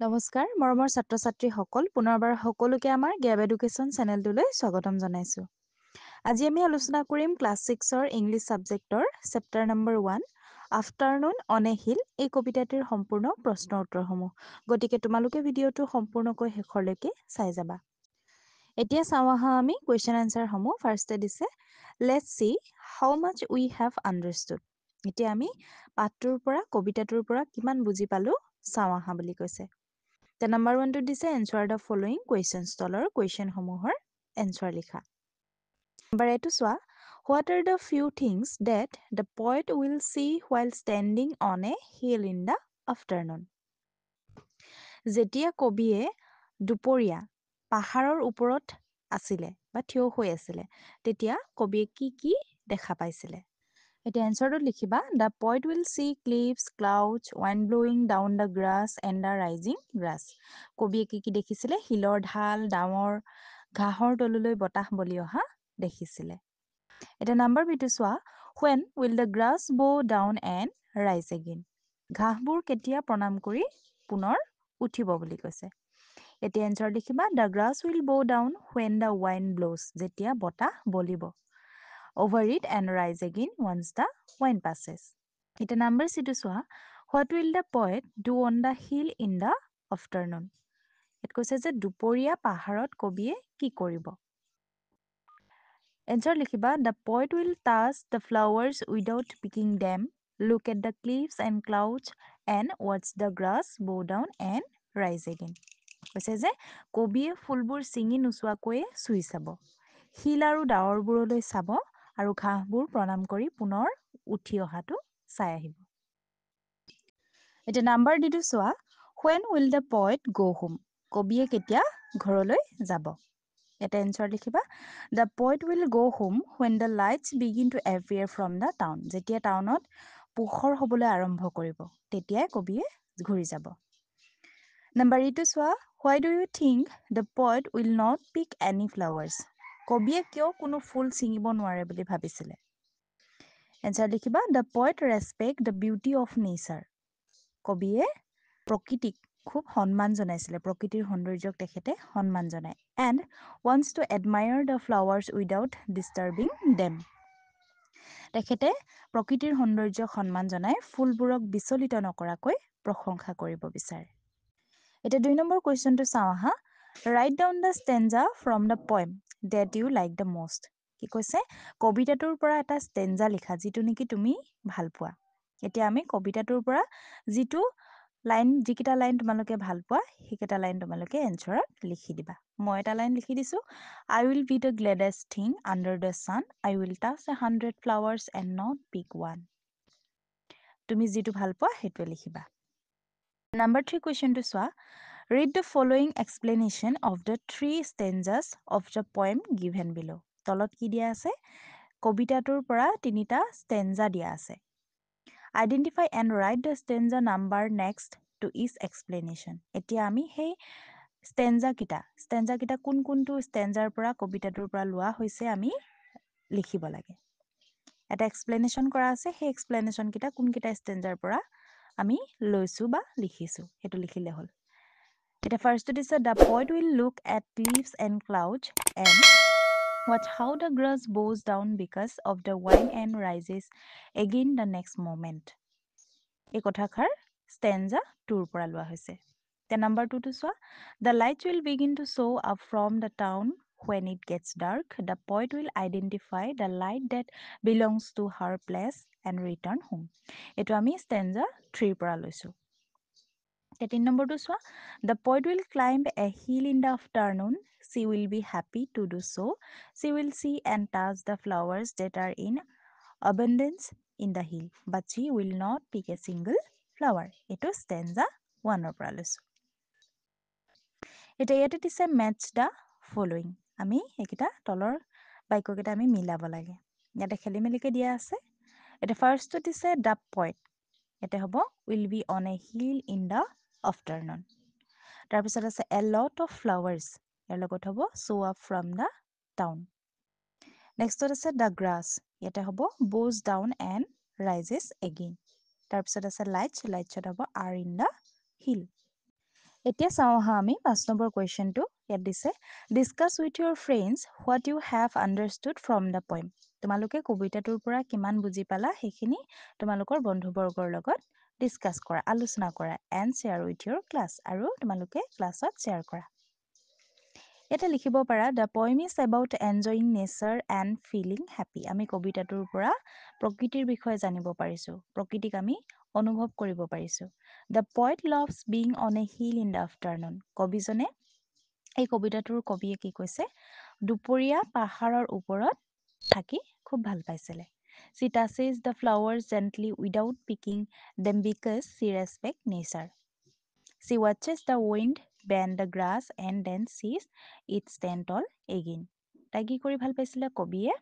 নমস্কাৰ মৰমৰ ছাত্ৰ ছাত্ৰী সকল পুনৰবাৰ সকলোকে আমাৰ গ্যাব এডুকেশ্যন চেনেলটোলৈ স্বাগতম জনাইছো আজি আমি আলোচনা কৰিম ক্লাছ 6ৰ ইংলিছ সাবজেক্টৰ chapter number 1 afternoon on a hill এই কবিতাটিৰ সম্পূৰ্ণ প্ৰশ্ন উত্তৰসমূহ গতিকে তোমালোকে ভিডিওটো সম্পূৰ্ণকৈ শেষলৈকে চাই যাবা এতিয়া চাওঁ আহা আমি কোৱেশ্চন আনসাৰ সমূহ ফাৰ্ষ্টে দিছে let's see how mass we have আন্ডাৰষ্টুড এতিয়া আমি পাঠটোৰ পৰা কবিতাটোৰ পৰা কিমান বুজি পালো চাওঁ আহা বুলি কৈছে The number 1 to দিছে answer the following questions তলৰ question সমূহৰ answer লিখা number 2 to চোৱা what are the few things that the poet will see while standing on a hill in the afternoon যেতিয়া কবিয়ে দুপৰীয়া পাহাৰৰ ওপৰত আছিলে বা থিয় হৈ আছিলে তেতিয়া কবিয়ে কি দেখা পাইছিলে এতিয়া এনসাৰটো লিখিবা the poet will see cliffs clouds wind blowing down the grass and the rising grass কবিয়ে কি দেখিছিলে হিলৰ ঢাল ডাঙৰ ঘাঁহৰ তললৈ বতাহ বলি অহা দেখিছিলে এটা নাম্বাৰ বিটো চোৱা when will the grass bow down and rise again ঘাঁহবোৰ কেতিয়া প্ৰণাম কৰি পুনৰ উঠিব বুলি কৈছে এতিয়া এনসাৰ লিখিবা the grass will bow down when the wind blows যেতিয়া বতাহ বলিব over it and rise again once the wind passes. Ita number C to soa. What will the poet do on the hill in the afternoon? It কৈছে যে দুপৰীয়া পাহাৰত কবিয়ে কি কৰিব Answer লিখিবা the poet will touch the flowers without picking them look at the cliffs and clouds and watch the grass bow down and rise again কৈছে যে কবিয়ে ফুলবোৰ চিঙি নুচুৱাকৈ চুই চাব হিল আৰু ডাৱৰবোৰলৈ চাব আৰু ঘাঁহবোৰ প্ৰণাম কৰি পুনৰ উঠি অহাটো চাই আহিব এটা নাম্বাৰ দিটো চোৱা when will the poet go home কবিয়ে কেতিয়া ঘৰলৈ যাব এটা এনসাৰ লিখিবা the poet will go home when the lights begin to appear from the town যেতিয়া টাউনত পোহৰ হ'বলৈ আৰম্ভ কৰিব তেতিয়াই কবিয়ে ঘূৰি যাব নাম্বাৰ 2 চোৱা why do you think the poet will not pick any flowers কবিয়ে কিয় কোনো ফুল ছিঙিব নোৱাৰে বুলি ভাবিছিলে এনসাৰ লিখিবা the poet respect the beauty of nature কবিয়ে প্ৰকৃতিক খুব সন্মান জনাইছিলে প্ৰকৃতিৰ সৌন্দৰ্যক তেখেতে সন্মান জনায় and wants to admire the flowers without disturbing them তেখেতে প্ৰকৃতিৰ সৌন্দৰ্যক সন্মান জনাই ফুলবোৰক বিচলিত নকৰাকৈ প্ৰশংসা কৰিব বিচাৰে এটা 2 নম্বৰ কোৱেশ্চনটো চাওঁ আহা write down the stanza from the poem that you like the most কি কৈছে কবিতাটোৰ পৰা এটা stanza লিখা যিটো নেকি তুমি ভাল পোৱা এতিয়া আমি কবিতাটোৰ পৰা যিটো লাইন যিকিটা লাইন তোমালোকে ভাল পোৱা হিকেটা লাইন তোমালোকে এনসাৰত লিখি দিবা মই এটা লাইন লিখি দিছো I will be the gladdest thing under the sun I will touch 100 flowers and not pick one তুমি যিটো ভাল পোৱা হেটো লিখিবা Number 3 question to চোৱা Read the following explanation of the 3 stanzas of the poem given below. তলত কি দিয়া আছে কবিতাটোৰ পৰা তিনিটা stanza দিয়া আছে Identify and write the stanza number next to each explanation. এতিয়া আমি সেই stanza কিটা কোনটো stanzaৰ পৰা কবিতাটোৰ পৰা লোৱা হৈছে আমি লিখিব লাগে এটা explanation কৰা আছে সেই explanation কিটা কোনকিটা stanzaৰ পৰা আমি লৈছো বা লিখিছো হেতু লিখিলে হল এটা first is the poet will look at leaves and clouds and watch how the grass bows down because of the wind and rises again the next moment এই কথাষাৰ stanza 2 পৰা লোৱা হৈছে the number 2 to চোৱা the lights will begin to show up from the town when it gets dark the poet will identify the light that belongs to her place and return home এটো আমি stanza 3 পৰা লৈছো 13 number to চোৱা the poet will climb a hill in the afternoon she will be happy to do so she will see and touch the flowers that are in abundance in the hill but she will not pick a single flower eto stanza 1 পৰা লৈছো এটা ইয়াতে দিছে match the following আমি একিটা তলৰ বাক্যকেইটা আমি মিলাব লাগে ইয়াতে খেলিমেলিকে দিয়া আছে এটা ফাৰ্স্ট দিছে the poet এটা হ'ব will be on a hill in the afternoon তাৰ পিছত আছে a lot of flowers ইয়াৰ লগত হ'ব show up from the town next আছে the grass এটা হ'ব bows down and rises again তাৰ পিছত আছে lights হ'ব are in the hill এতিয়া চাওঁ আহা আমি 5 নম্বৰ কুৱেশ্যনটো ইয়াত দিছে discuss with your friends what you have understood from the poem তোমালোকে কবিতাটোৰ পৰা কিমান বুজি পালা সেইখিনি তোমালোকৰ বন্ধুবৰ্গৰ লগত ডিছকাছ কৰা আলোচনা কৰা and share with your class আৰু তোমালোকে ক্লাছত শ্বেয়াৰ কৰা ইয়াতে লিখিব পাৰা the poem is about enjoying nature and feeling happy আমি কবিতাটোৰ পৰা প্ৰকৃতিৰ বিষয়ে জানিব পাৰিছোঁ প্ৰকৃতিক আমি অনুভৱ কৰিব পাৰিছোঁ the poet loves being on a hill in the afternoon কবিজনে এই কবিতাটোৰ কবিয়ে কি কৈছে দুপৰীয়া পাহাৰৰ ওপৰত থাকি খুব ভাল পাইছিলে she touches the flowers gently without picking them because she respect nature She watches the wind bend the grass and then sees it stand tall again. তাই কি কৰি ভাল পাইছিলে কবিয়ে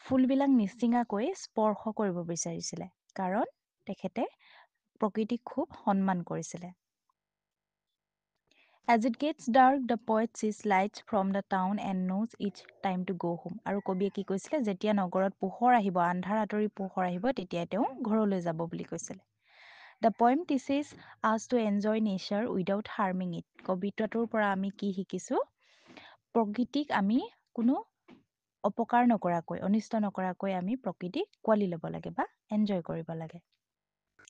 ফুলবিলাক নিচিঙাকৈ স্পৰ্শ কৰিব বিচাৰিছিলে কাৰণ তেখেতে প্ৰকৃতিক খুব সন্মান কৰিছিলে As it gets dark, the poet sees lights from the town and knows it's time to go home. আৰু কবিয়ে কি কৈছিলে যেতিয়া নগৰত পোহৰ আহিব আন্ধাৰ আঁতৰি পোহৰ আহিব তেতিয়া তেওঁ ঘৰলৈ যাব বুলি কৈছিলে The poem teaches us to enjoy nature without harming it. কবিতাটোৰ পৰা আমি কি শিকিছোঁ প্ৰকৃতিক আমি কোনো অপকাৰ নকৰাকৈ অনিষ্ট নকৰাকৈ আমি প্ৰকৃতিক কোৱালি ল'ব লাগে বা এনজয় কৰিব লাগে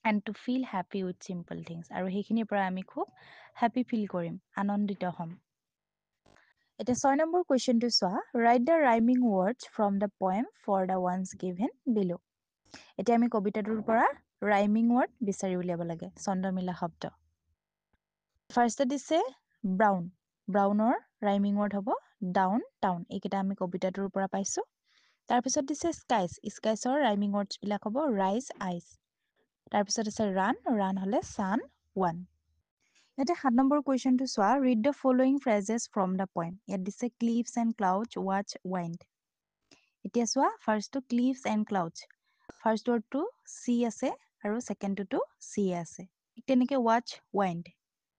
and to feel happy with simple things আৰু সেইখিনিৰ পৰা আমি খুব হেপী ফিল কৰিম আনন্দিত হ'ম এতিয়া 6 নম্বৰ কুৱেশ্যনটো চোৱা write the rhyming words from the poem for the ones given below এতিয়া আমি কবিতাটোৰ পৰা ৰাইমিং ৱৰ্ড বিচাৰি উলিয়াব লাগে ছন্দমিলা শব্দ ফাৰ্ষ্টত দিছে ব্ৰাউন ব্ৰাউনৰ ৰাইমিং ৱৰ্ড হ'ব ডাউন টাউন এইকেইটা আমি কবিতাটোৰ পৰা পাইছোঁ তাৰপিছত দিছে স্কাইছ স্কাইছৰ ৰাইমিং ৱৰ্ডছবিলাক হ'ব ৰাইজ আইচ তাৰপিছত আছে ৰান ৰান হ'লে ছান ওৱান ইয়াতে 7 নম্বৰ কুৱেশ্যনটো চোৱা read the following phrases from the poem ইয়াত দিছে cliffs and clouds watch wind এতিয়া চোৱা ফাৰ্ষ্টটো ক্লিভছ এণ্ড ক্লাউডছ ফাৰ্ষ্ট ৱৰ্ডটো চি আছে আৰু ছেকেণ্ডটোতো চি আছে ঠিক তেনেকৈ ৱাচ ৱাইণ্ড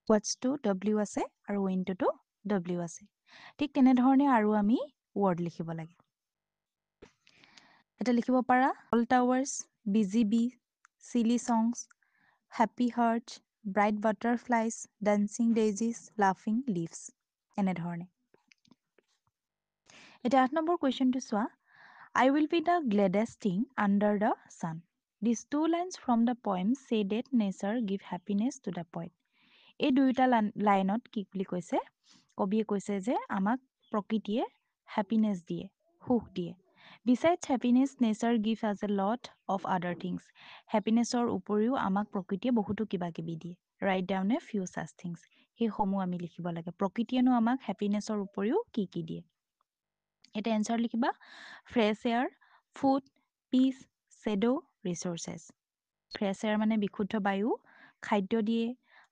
ৱাচটো ডব্লিউ আছে আৰু উইণ্ডটোতো ডব্লিউ আছে ঠিক তেনেধৰণে আৰু আমি ৱৰ্ড লিখিব লাগে এটা লিখিব পাৰা all towers busy bee chilly songs happy hearts bright butterflies dancing daisies লাফিং লিভছ এনেধৰণে এতিয়া 8 নম্বৰ কুৱেশ্যনটো চোৱা I will be the gladdest thing under the sun. These two lines from the poem say that nature give happiness to the poet. এই দুয়োটা লাইনত কি বুলি কৈছে কবিয়ে কৈছে যে আমাক প্ৰকৃতিয়ে হেপিনেছ দিয়ে সুখ দিয়ে Besides happiness, nature gives us a lot of other things. হেপিনেছৰ উপৰিও আমাক প্ৰকৃতিয়ে বহুতো কিবা কিবি দিয়ে Write down a few such things. সেইসমূহ আমি লিখিব লাগে প্ৰকৃতিয়েনো আমাক হেপিনেছৰ উপৰিও কি কি দিয়ে এটা এনসাৰ লিখিবা fresh air food peace shadow resources fresh air মানে বিশুদ্ধ বায়ু খাদ্য দিয়ে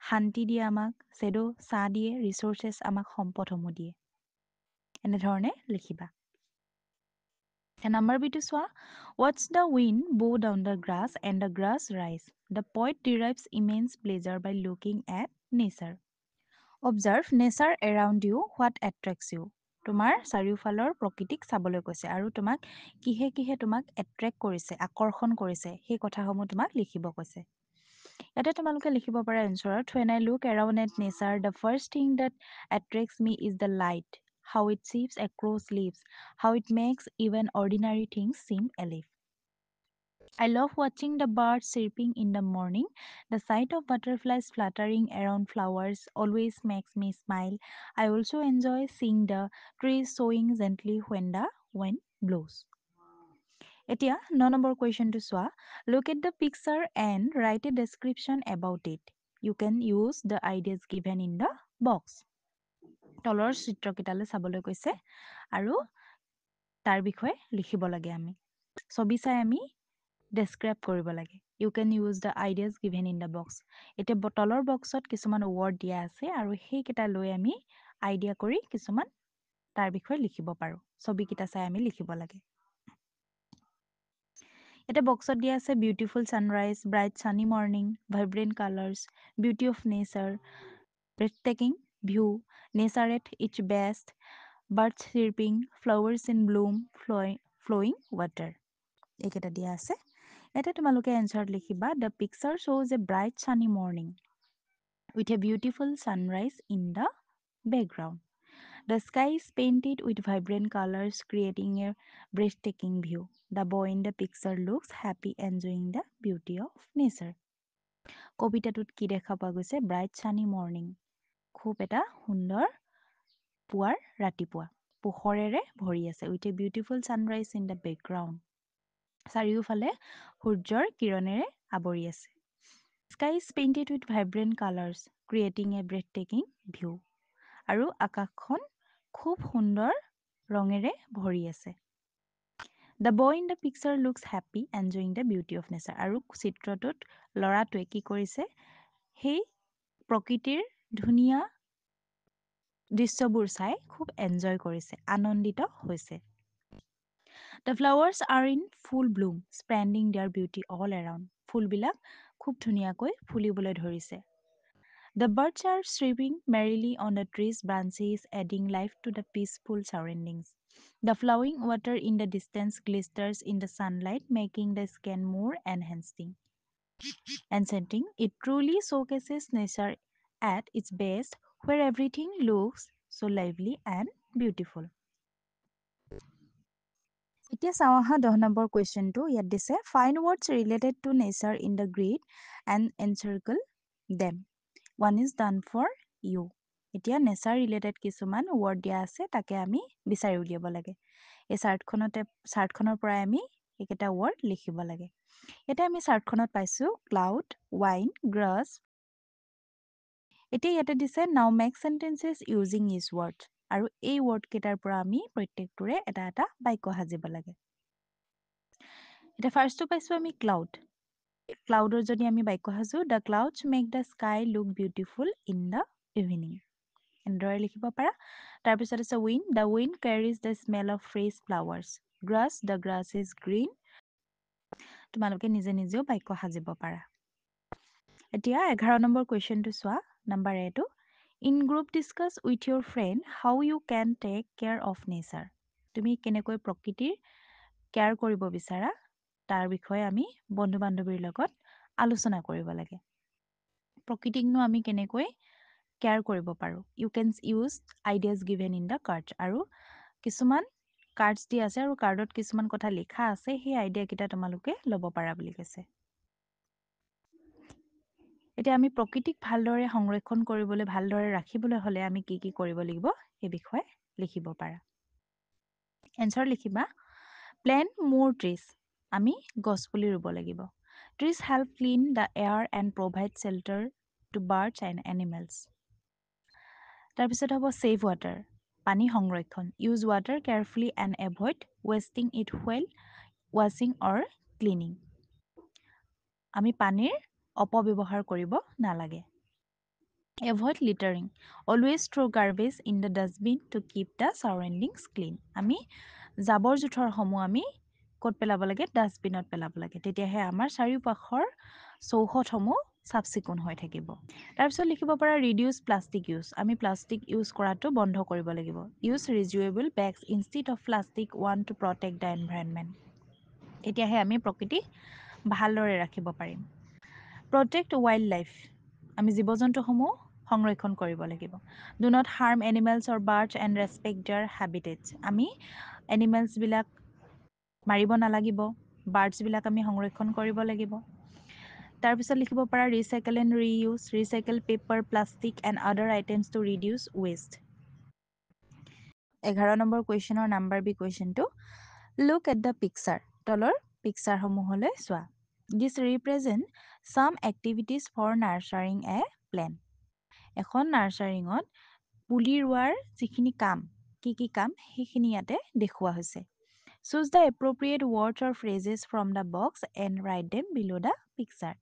শান্তি দিয়ে আমাক শ্বেডো ছাঁ দিয়ে ৰিচোৰ্চেছ আমাক সম্পদসমূহ দিয়ে এনেধৰণে লিখিবা নাম্বাৰ বিটো চোৱা What's the wind bow down the grass and the grass rise? The poet derives immense pleasure by looking at nature. Observe nature around you. What attracts you? তোমাৰ চাৰিওফালৰ প্ৰকৃতিক চাবলৈ কৈছে আৰু তোমাক কিহে কিহে তোমাক এট্ৰেক্ট কৰিছে আকৰ্ষণ কৰিছে সেই কথাসমূহ তোমাক লিখিব কৈছে ইয়াতে তোমালোকে লিখিব পাৰা এনচাৰত When I look around at nature, the first thing that attracts me is the light, how it sweeps across leaves, how it makes even ordinary things seem alive. I love watching the birds chirping in the morning. The sight of butterflies fluttering around flowers always makes me smile. I also enjoy seeing the trees swaying gently when the wind blows. এতিয়া 9 number কুৱেশ্যনটো চোৱা Look at the picture and write a description about it. You can use the ideas given in the box. তলৰ চিত্ৰকেইটালৈ চাবলৈ কৈছে আৰু তাৰ বিষয়ে লিখিব লাগে আমি ছবি চাই আমি ডেছক্ৰাইব কৰিব লাগে you can use the ideas given in the box এতিয়া তলৰ বক্সত কিছুমান ৱৰ্ড দিয়া আছে আৰু সেইকেইটা লৈ আমি আইডিয়া কৰি কিছুমান তাৰ বিষয়ে লিখিব পাৰোঁ ছবিকেইটা চাই আমি লিখিব লাগে এটা বক্সত দিয়া আছে beautiful sunrise bright sunny morning vibrant colours beauty of nature breathtaking view nature at its best birds chirping flowers in bloom flowing water এইকেইটা দিয়া আছে ইয়াতে তোমালোকে এনচাৰত লিখিবা দ্য পিকচাৰ শ্ব'জ a bright sunny morning with a beautiful sunrise in the background. The sky is painted with vibrant colors, creating a breathtaking view. The boy in the picture looks happy, enjoying the beauty of nature. কবিতাটোত কি দেখা পোৱা গৈছে? Bright ছানি morning, খুব এটা সুন্দৰ পুৱাৰ ৰাতিপুৱা, পোহৰেৰে ভৰি আছে। With a beautiful sunrise in the background, চাৰিওফালে সূৰ্যৰ কিৰণেৰে আৱৰি আছে। Sky is painted with vibrant colours, creating a breathtaking view. আৰু আকাশখন খুব সুন্দৰ ৰঙেৰে ভৰি আছে। The boy in the picture looks happy, enjoying the beauty of nature. আৰু চিত্ৰটোত ল'ৰাটোৱে কি কৰিছে? সেই প্ৰকৃতিৰ ধুনীয়া দৃশ্যবোৰ চাই খুব এনজয় কৰিছে, আনন্দিত হৈছে। The flowers are in full bloom, spreading their beauty all around. ফুলবিলাক খুব ধুনীয়াকৈ ফুলিবলৈ ধৰিছে। The birds are chirping merrily on the trees' branches, adding life to the peaceful surroundings. The flowing water in the distance glisters in the sunlight, making the sky more enchanting. It truly showcases nature at its best, where everything looks so lively and beautiful. এতিয়া চাওঁ আহা 10 number কুৱেশ্যনটো। ইয়াত দিছে find words related to nature in the grid and encircle them. One is done for you. এতিয়া nature related কিছুমান word দিয়া আছে, তাকে আমি বিচাৰি উলিয়াব লাগে। এই চাৰ্টখনৰ পৰাই আমি এইকেইটা ৱৰ্ড লিখিব লাগে। এতিয়া আমি চাৰ্টখনত পাইছোঁ ক্লাউড, ৱাইন, গ্ৰাছ। এতিয়া ইয়াতে দিছে নাও make sentences using is word. আৰু এই ৱৰ্ডকেইটাৰ পৰা আমি প্ৰত্যেকটোৰে এটা এটা বাক্য সাজিব লাগে। এতিয়া ফাৰ্ষ্টটো পাইছোঁ আমি ক্লাউড। ক্লাউডৰ যদি আমি বাক্য সাজোঁ, the clouds make the sky look beautiful in the evening. এনেদৰে লিখিব পাৰা। তাৰপিছত আছে wind, the wind carries the smell of fresh flowers. Grass, the grass is green. তোমালোকে নিজে নিজেও বাক্য সাজিব পাৰা। এতিয়া 11 নম্বৰ কুৱেশ্যনটো চোৱা, নাম্বাৰ এটো। In group discuss with your friend how you can take care of nature. তুমি কেনেকৈ প্ৰকৃতিৰ কেয়াৰ কৰিব বিচাৰা তাৰ বিষয়ে আমি বন্ধু বান্ধৱীৰ লগত আলোচনা কৰিব লাগে। প্ৰকৃতিকনো আমি কেনেকৈ কেয়াৰ কৰিব পাৰোঁ। You can use ideas given in the cards. আৰু কিছুমান কাৰ্ডছ দি আছে আৰু কাৰ্ডত কিছুমান কথা লিখা আছে, সেই আইডিয়াকেইটা তোমালোকে ল'ব পাৰা বুলি কৈছে। এতিয়া আমি প্ৰকৃতিক ভালদৰে সংৰক্ষণ কৰিবলৈ, ভালদৰে ৰাখিবলৈ হ'লে আমি কি কি কৰিব লাগিব সেই বিষয়ে লিখিব পাৰা। এনচাৰ লিখিবা। প্লেণ্ট মোৰ ট্ৰিজ, আমি গছপুলি ৰুব লাগিব। Trees help clean the air and provide shelter to birds and animals. তাৰপিছত হ'ব ছেভ ৱাটাৰ, পানী সংৰক্ষণ। Use water carefully and avoid wasting it while ৱাশ্বিং অৰ ক্লিনিং। আমি পানীৰ অপব্যৱহাৰ কৰিব নালাগে। Avoid littering, always throw' garbage in the dustbin to keep the surroundings clean. আমি জাবৰ জোঁথৰসমূহ আমি ক'ত পেলাব লাগে? ডাষ্টবিনত পেলাব লাগে। তেতিয়াহে আমাৰ চাৰিওপাশৰ চৌহদসমূহ চাফ চিকুণ হৈ থাকিব। তাৰপিছত লিখিব পাৰা ৰিডিউচ প্লাষ্টিক ইউজ, আমি প্লাষ্টিক ইউজ কৰাটো বন্ধ কৰিব লাগিব। Use reusable bags instead of plastic one to protect the environment. তেতিয়াহে আমি প্ৰকৃতি ভালদৰে ৰাখিব পাৰিম। প্ৰটেক্ট ৱাইল্ড লাইফ, আমি জীৱ জন্তুসমূহ সংৰক্ষণ কৰিব লাগিব। Do not harm animals or birds and respect their habitats, আমি এনিমেলছবিলাক মাৰিব নালাগিব, বাৰ্ডছবিলাক আমি সংৰক্ষণ কৰিব লাগিব। তাৰপিছত লিখিব পাৰা recycle and reuse, recycle paper, plastic and other items to reduce waste. 11 number কুৱেশ্যনৰ নাম্বাৰ বি কুৱেশ্যনটো। লুক এট দ্য পিকচাৰ, তলৰ পিকচাৰসমূহলৈ চোৱা। This represent some activities for nurturing a plant. এখন নাৰ্চাৰিঙত পুলি ৰোৱাৰ যিখিনি কাম, কি কি কাম সেইখিনি ইয়াতে দেখুওৱা হৈছে। Choose the appropriate words or phrases from the box and write them below' the picture.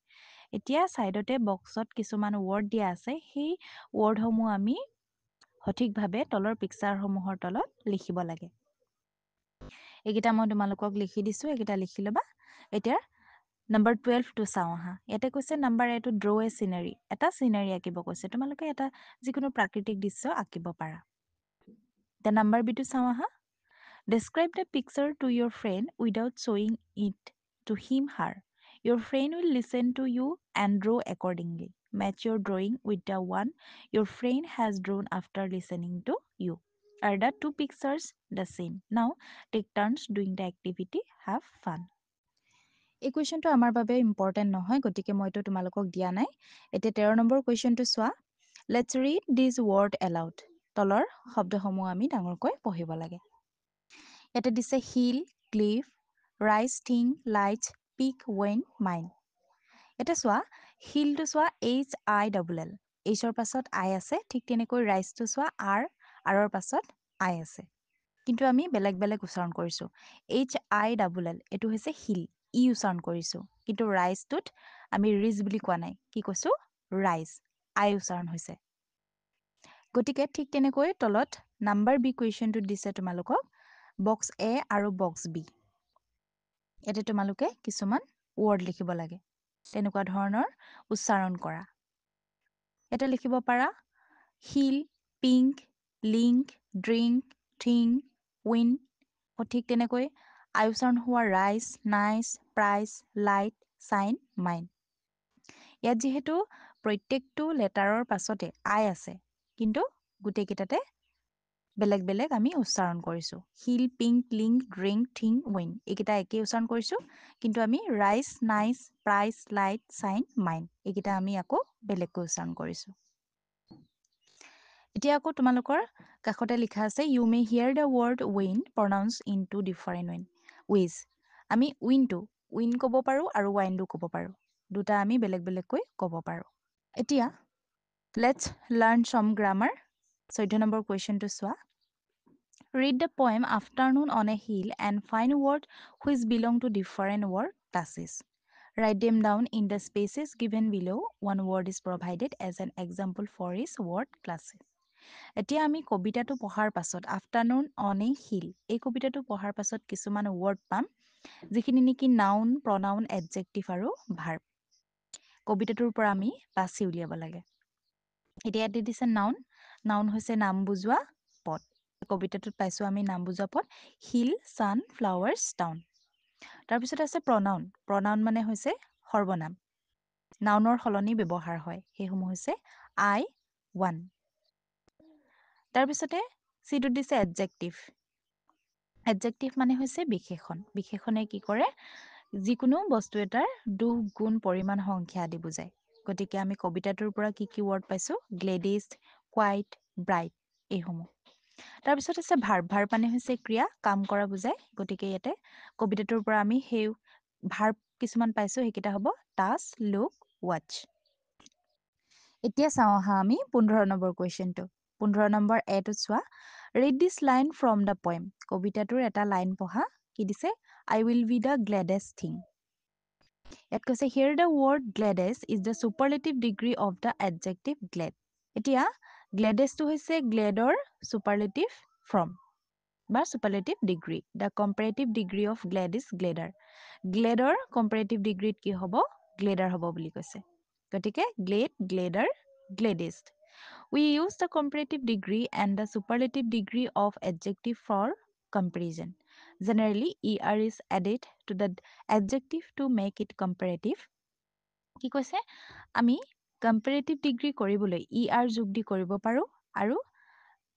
এতিয়া ছাইডতে বক্সত কিছুমান ৱৰ্ড দিয়া আছে, সেই ৱৰ্ডসমূহ আমি সঠিকভাৱে তলৰ পিকচাৰসমূহৰ তলত লিখিব লাগে। এইকেইটা মই তোমালোকক লিখি দিছোঁ, এইকেইটা লিখি ল'বা। এতিয়া নাম্বাৰ 12টো চাওঁ আহা। ইয়াতে কৈছে নাম্বাৰ এটো ড্ৰ এ চিনাৰী, এটা চিনাৰী আঁকিব কৈছে। তোমালোকে এটা যিকোনো প্ৰাকৃতিক দৃশ্য আঁকিব পাৰা। এতিয়া নাম্বাৰ বিটো চাওঁ আহা। Describe the picture to your friend without শ্বয়িং it to him her. Your friend will listen to you and draw accordingly. Match your drawing with the one your friend has drawn after listening to you. Are the two pictures the same? Now take turns doing the activity. Have fun. এই কুৱেশ্যনটো আমাৰ বাবে important নহয়, গতিকে মইতো তোমালোকক দিয়া নাই। এতিয়া 13 নম্বৰ কুৱেশ্যনটো চোৱা। Let's read this word aloud. তলৰ শব্দসমূহ আমি ডাঙৰকৈ পঢ়িব লাগে। ইয়াতে দিছে hill, cliff, rise, thing, lights, pick, when, mine. এতিয়া চোৱা, হিলটো চোৱা HILL, এইচৰ পাছত আই আছে। ঠিক তেনেকৈ ৰাইজটো চোৱা আৰৰ পাছত আই আছে। কিন্তু আমি বেলেগ বেলেগ উচ্চাৰণ কৰিছোঁ। HILL এইটো হৈছে হিল, ই উচ্চাৰণ কৰিছোঁ। কিন্তু ৰাইজটোত আমি ৰিজ বুলি কোৱা নাই, কি কৈছোঁ? ৰাইজ, আই উচ্চাৰণ হৈছে। গতিকে ঠিক তেনেকৈ তলত নাম্বাৰ বি কুৱেশ্যনটোত দিছে তোমালোকক বক্স এ আৰু বক্স বি। ইয়াতে তোমালোকে কিছুমান ৱৰ্ড লিখিব লাগে, তেনেকুৱা ধৰণৰ উচ্চাৰণ কৰা। ইয়াতে লিখিব পাৰা hill, pink, link, drink, thing, win. ঠিক তেনেকৈ আই উচ্চাৰণ হোৱা rise, nice, price, light, shine, mine. ইয়াত যিহেতু প্ৰত্যেকটো লেটাৰৰ পাছতে আই আছে, কিন্তু গোটেইকেইটাতে বেলেগ বেলেগ আমি উচ্চাৰণ কৰিছোঁ। Hill, pink, link, drink, thing, win, এইকেইটা একেই উচ্চাৰণ কৰিছোঁ। কিন্তু আমি rise, nice, price, light, shine, mine, এইকেইটা আমি আকৌ বেলেগকৈ উচ্চাৰণ কৰিছোঁ। এতিয়া আকৌ তোমালোকৰ কাষতে লিখা আছে you may hear the word win pronounce in two different ways. আমি উইন ক'ব পাৰোঁ আৰু ৱাইনটো ক'ব পাৰোঁ, দুটা আমি বেলেগ বেলেগকৈ ক'ব পাৰোঁ। এতিয়া let's learn some grammar. 14 number কুৱেশ্যনটো চোৱা। Read the poem afternoon on a hill and find word which belong to different word classes. Write them down in the spaces given below. One word is provided as an example for each word classes. এতিয়া আমি কবিতাটো পঢ়াৰ পাছত afternoon on a hill, এই কবিতাটো পঢ়াৰ পাছত কিছুমান ৱৰ্ড পাম, যিখিনি নেকি নাউন, প্ৰনাউন, এডজেক্টিভ আৰু ভাৰ্ব। কবিতাটোৰ পৰা আমি বাছি উলিয়াব লাগে। এতিয়া ইয়াতে দিছে নাউন। নাউন হৈছে নাম বুজোৱা পদ। কবিতাটোত পাইছোঁ আমি নাম বুজোৱা পদ হিল, ছান, ফ্লাৱাৰ্ছ, টাউন। তাৰপিছত আছে প্ৰনাউন। প্ৰনাউন মানে হৈছে সৰ্বনাম, নাউনৰ সলনি ব্যৱহাৰ হয়, সেইসমূহ হৈছে আই, ওৱান। তাৰপিছতে চিটোত দিছে এডজেক্টিভ। এডজেক্টিভ মানে হৈছে বিশেষণ। বিশেষণে কি কৰে? যিকোনো বস্তু এটাৰ দুখ, গুণ, পৰিমাণ, সংখ্যা আদি বুজায়। গতিকে আমি কবিতাটোৰ পৰা কি কি ৱৰ্ড পাইছোঁ? গ্লেডিষ্ট, কোৱাইট, ব্ৰাইট, এইসমূহ। তাৰপিছত আছে ভাৰ্ব। ভাৰ্ব মানে হৈছে ক্ৰিয়া, কাম কৰা বুজায়। গতিকে ইয়াতে কবিতাটোৰ পৰা আমি সেই ভাৰ্ব কিছুমান পাইছোঁ, সেইকেইটা হ'ব টাচ, লুক, ৱাচ। এতিয়া চাওঁ আহা আমি 15 নম্বৰ কুৱেশ্যনটো। 15 নম্বৰ এটোত চোৱা। Read this line from the poem. কবিতাটোৰ এটা লাইন পঢ়া। কি দিছে? I will be the gladdest thing. ইয়াত কৈছে here the word gladdest is the superlative degree of the adjective glad. এতিয়া গ্লেডেষ্টটো হৈছে গ্লেডৰ ছুপাৰলেটিভ ফ্ৰম বা superlative degree. The comparative degree of glad is gladder. গ্লেডৰ কম্পেৰেটিভ ডিগ্ৰীত কি হ'ব? গ্লেডাৰ হ'ব বুলি কৈছে। গতিকে glad, gladder, gladdest. We use the comparative degree and the superlative degree of adjective for comparison. Generally, ER is added to the adjective to make it comparative. কি কৈছে? আমি comparative degree কৰিবলৈ ER যোগ দি কৰিব পাৰোঁ আৰু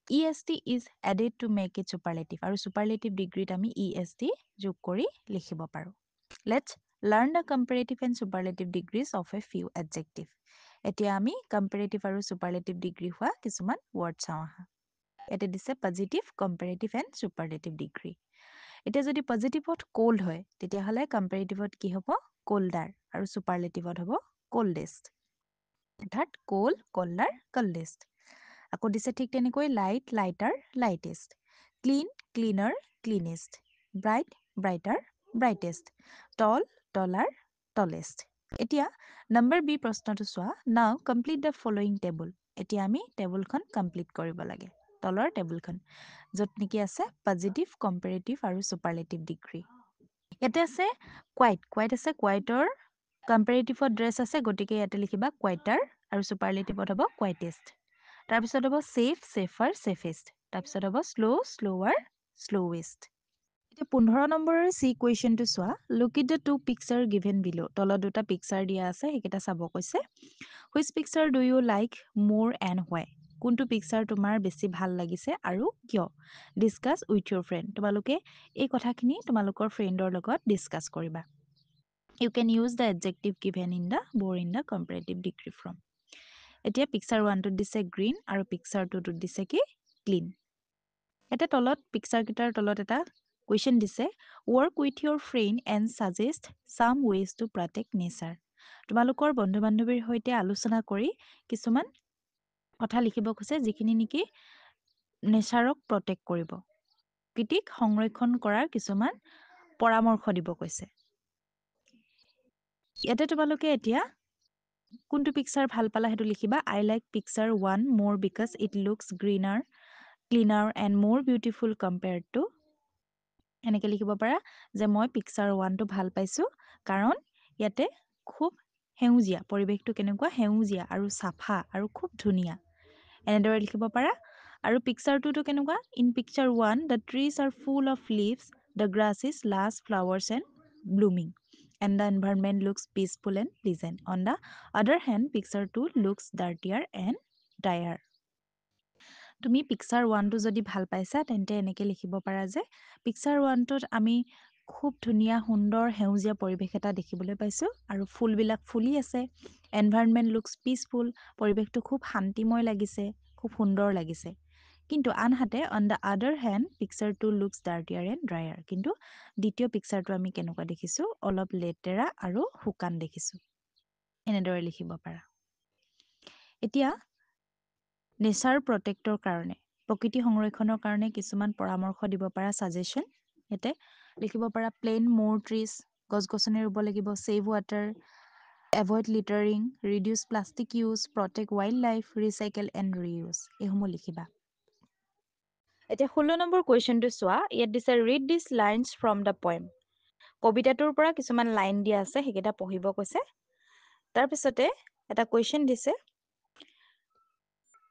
EST is added to make it superlative. আৰু superlative degree আমি EST যোগ কৰি লিখিব পাৰোঁ। Let's learn the comparative and superlative degrees of a few adjective. এতিয়া আমি কম্পেৰেটিভ আৰু ছুপাৰলেটিভ ডিগ্ৰী হোৱা কিছুমান ৱৰ্ড চাওঁ আহা। ইয়াতে দিছে positive, comparative and superlative degree. এতিয়া যদি পজিটিভত কোল্ড হয়, তেতিয়াহ'লে কম্পেৰেটিভত কি হ'ব? কোল্ডাৰ, আৰু ছুপাৰলেটিভত হ'ব কোল্ডেষ্ট। অৰ্থাৎ কোল্ড, কোল্ডাৰ, কোল্ডেষ্ট। আকৌ দিছে ঠিক তেনেকৈ light, lighter, lightest. Clean, cleaner, cleanest. Bright, brighter, brightest. Tall, taller, tallest. এতিয়া নম্বৰ বি প্ৰশ্নটো চোৱা। নাও কমপ্লিট দ্য ফলোয়িং টেবুল। এতিয়া আমি টেবুলখন কমপ্লিট কৰিব লাগে। তলৰ টেবুলখন য'ত নেকি আছে পজিটিভ, কম্পেৰেটিভ আৰু ছুপাৰলেটিভ ডিগ্ৰী। ইয়াতে আছে কোৱাইট। কোৱাইট আছে, কোৱাইটৰ কম্পেৰেটিভত ড্ৰেছ আছে, গতিকে ইয়াতে লিখিবা কোৱাইটাৰ, আৰু ছুপাৰলেটিভত হ'ব কোৱাইটেষ্ট। তাৰপিছত হ'ব ছেফ, ছেফাৰ, ছেফেষ্ট। তাৰপিছত হ'ব শ্ল', শ্ল'ৱাৰ, শ্ল'ৱেষ্ট। এতিয়া 15 নম্বৰৰ চি কুৱেশ্যনটো চোৱা look at the two picture given below তলত দুটা পিকচাৰ দিয়া আছে সেইকেইটা চাব কৈছে which picture do you like more and why কোনটো পিকচাৰ তোমাৰ বেছি ভাল লাগিছে আৰু কিয় ডিছকাছ উইথ ইউৰ ফ্ৰেণ্ড তোমালোকে এই কথাখিনি তোমালোকৰ ফ্ৰেণ্ডৰ লগত ডিছকাছ কৰিবা you can use the adjective given in the বৰ in the comparative degree from এতিয়া পিকচাৰ 1টোত দিছে গ্ৰীণ আৰু পিকচাৰ 2টোত দিছে কি ক্লিন এটা তলত পিকচাৰকেইটাৰ তলত এটা কুৱেশ্যন দিছে work with your friend and suggest some ways to protect nature তোমালোকৰ বন্ধু বান্ধৱীৰ সৈতে আলোচনা কৰি কিছুমান কথা লিখিব কৈছে যিখিনি নেকি নেচাৰক প্ৰটেক্ট কৰিব প্ৰকৃতিক সংৰক্ষণ কৰাৰ কিছুমান পৰামৰ্শ দিব কৈছে ইয়াতে তোমালোকে এতিয়া কোনটো পিকচাৰ ভাল পালা সেইটো লিখিবা আই like picture 1 more because it looks greener cleaner and more beautiful compared to এনেকৈ লিখিব পাৰা যে মই পিকচাৰ 1টো ভাল পাইছোঁ কাৰণ ইয়াতে খুব সেউজীয়া পৰিৱেশটো কেনেকুৱা সেউজীয়া আৰু চাফা আৰু খুব ধুনীয়া এনেদৰে লিখিব পাৰা আৰু পিকচাৰ 2টো কেনেকুৱা in picture 1 the trees are full of leaves the grasses lush flowers and blooming and the environment looks peaceful and pleasant. On the other hand, picture 2 looks dirtier and drier. তুমি picture 1টো যদি ভাল পাইছা তেন্তে এনেকৈ লিখিব পাৰা যে picture 1টোত আমি খুব ধুনীয়া সুন্দৰ সেউজীয়া পৰিৱেশ এটা দেখিবলৈ পাইছোঁ আৰু ফুলবিলাক ফুলি আছে এনভাইৰনমেণ্ট লুকছ পিচফুল পৰিৱেশটো খুব শান্তিময় লাগিছে খুব সুন্দৰ লাগিছে কিন্তু আনহাতে on the other hand picture 2 looks dirtier and drier কিন্তু দ্বিতীয় পিকচাৰটো আমি কেনেকুৱা দেখিছোঁ অলপ লেতেৰা আৰু শুকান দেখিছোঁ এনেদৰে লিখিব পাৰা এতিয়া নেচাৰ প্ৰটেক্টৰ কাৰণে প্ৰকৃতি সংৰক্ষণৰ কাৰণে কিছুমান পৰামৰ্শ দিব পাৰা ছাজেশ্যন ইয়াতে লিখিব পাৰা প্লেন মোৰ ট্ৰিজ গছ গছনি ৰুব লাগিব save water avoid littering reduce plastic use protect wild life recycle and reuse এইসমূহ লিখিবা এতিয়া 16 নম্বৰ কুৱেশ্যনটো চোৱা ইয়াত দিছে read this lines from the poem কবিতাটোৰ পৰা কিছুমান লাইন দিয়া আছে সেইকেইটা পঢ়িব কৈছে তাৰপিছতে এটা কুৱেশ্যন দিছে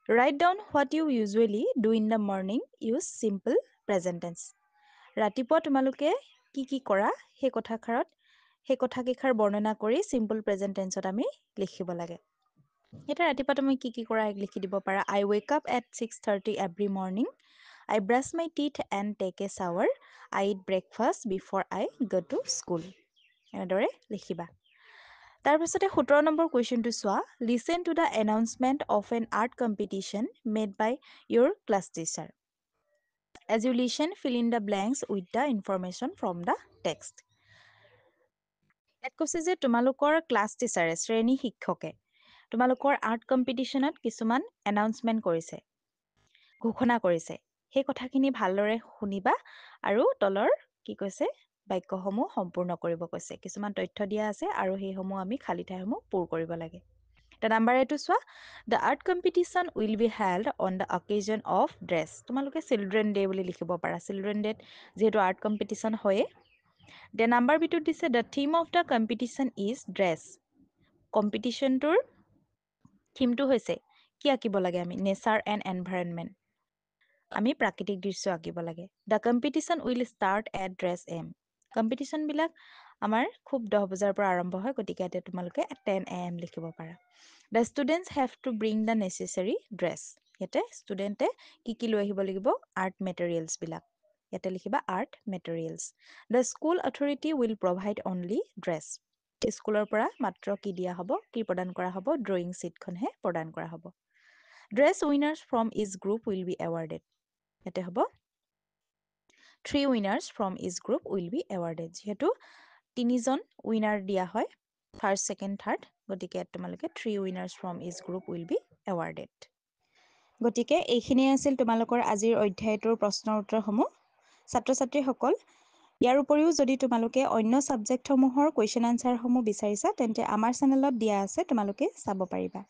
write down what you usually do in the morning use simple present tense ৰাতিপুৱা তোমালোকে কি কৰা সেই কথাকেইষাৰ বৰ্ণনা কৰি চিম্পল প্ৰেজেণ্ট টেন্সত আমি লিখিব লাগে এতিয়া ৰাতিপুৱা তুমি কি কৰা লিখি দিব পাৰা I wake up at 6:30 every morning I brush my teeth and take a shower. I eat breakfast before I go to school. এনেদৰে লিখিবা তাৰপিছতে 17 নম্বৰ কুৱেশ্যনটো চোৱা listen to the announcement of an art competition made by your class teacher as you listen fill in the blanks with the information from the text ইয়াত কৈছে যে তোমালোকৰ class টিচাৰে শ্ৰেণী শিক্ষকে তোমালোকৰ আৰ্ট কম্পিটিশ্যনত কিছুমান এনাউন্সমেণ্ট কৰিছে ঘোষণা কৰিছে সেই কথাখিনি ভালদৰে শুনিবা আৰু তলৰ কি কৈছে বাক্যসমূহ সম্পূৰ্ণ কৰিব কৈছে কিছুমান তথ্য দিয়া আছে আৰু সেইসমূহ আমি খালী ঠাইসমূহ পূৰ কৰিব লাগে এটা নাম্বাৰ এইটো চোৱা the art competition will be held on the occasion of dash তোমালোকে চিলড্ৰেন ডে বুলি লিখিব পাৰা চিলড্ৰেন ডেত যিহেতু আৰ্ট কম্পিটিশ্যন হয়ে দ্য নাম্বাৰ বিটোত দিছে the theme of the competition is dash কম্পিটিশ্যনটোৰ থিমটো হৈছে কি আঁকিব লাগে আমি নেচাৰ এণ্ড এনভাইৰনমেণ্ট আমি প্ৰাকৃতিক দৃশ্য আঁকিব লাগে the competition will start at dash M কম্পিটিশ্যনবিলাক আমাৰ খুব 10 বজাৰ পৰা আৰম্ভ হয় গতিকে ইয়াতে তোমালোকে 10 AM লিখিব পাৰা the students have to bring the necessary dress ইয়াতে ষ্টুডেণ্টে কি লৈ আহিব লাগিব আৰ্ট মেটেৰিয়েলছবিলাক ইয়াতে লিখিবা art materials the school authority will provide only dash স্কুলৰ পৰা মাত্ৰ কি দিয়া হ'ব কি প্ৰদান কৰা হ'ব ড্ৰয়িং ছিটখনহে প্ৰদান কৰা হ'ব dress winners from is group will be awarded ইয়াতে হ'ব 3 winners from is group will be awarded যিহেতু 3জন উইনাৰ দিয়া হয় ফাৰ্ষ্ট ছেকেণ্ড থাৰ্ড গতিকে তোমালোকে 3 winners from is group will be awarded গতিকে এইখিনিয়ে আছিল তোমালোকৰ আজিৰ অধ্যায়টোৰ প্ৰশ্নৰ উত্তৰসমূহ ছাত্ৰ ছাত্ৰীসকল ইয়াৰ উপৰিও যদি তোমালোকে অন্য ছাবজেক্টসমূহৰ কুৱেশ্যন আনচাৰসমূহ বিচাৰিছা তেন্তে আমাৰ চেনেলত দিয়া আছে তোমালোকে চাব পাৰিবা